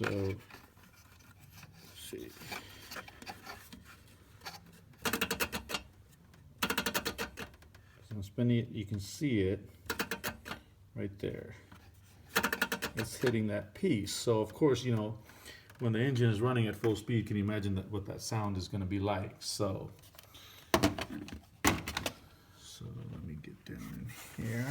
So, let's see. So I'm spinning it, you can see it right there. It's hitting that piece. So of course, you know, when the engine is running at full speed, can you imagine that what that sound is going to be like? So let me get down in here.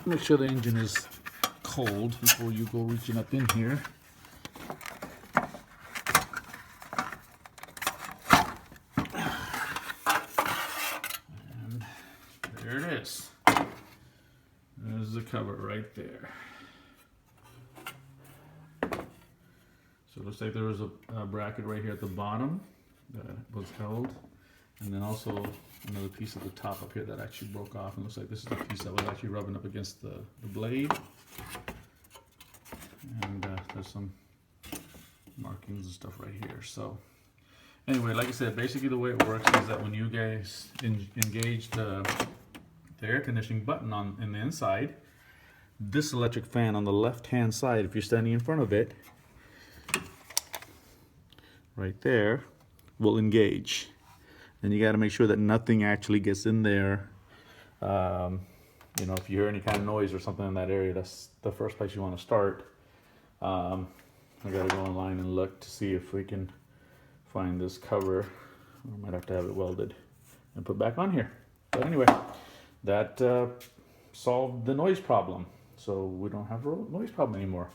Make sure the engine is cold before you go reaching up in here. And there it is. There's the cover right there. So it looks like there was a bracket right here at the bottom that was held. And then also another piece at the top up here that actually broke off. And looks like this is the piece that was actually rubbing up against the blade. And there's some markings and stuff right here. So anyway, like I said, basically the way it works is that when you guys engage the air conditioning button in the inside, this electric fan on the left hand side, if you're standing in front of it, right there, will engage. And you got to make sure that nothing actually gets in there. You know, if you hear any kind of noise or something in that area, that's the first place you want to start. I got to go online and look to see if we can find this cover. I might have to have it welded and put back on here. But anyway, that solved the noise problem. So we don't have a noise problem anymore.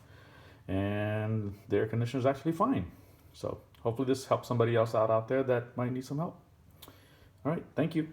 And the air conditioner is actually fine. So hopefully this helps somebody else out there that might need some help. All right, thank you.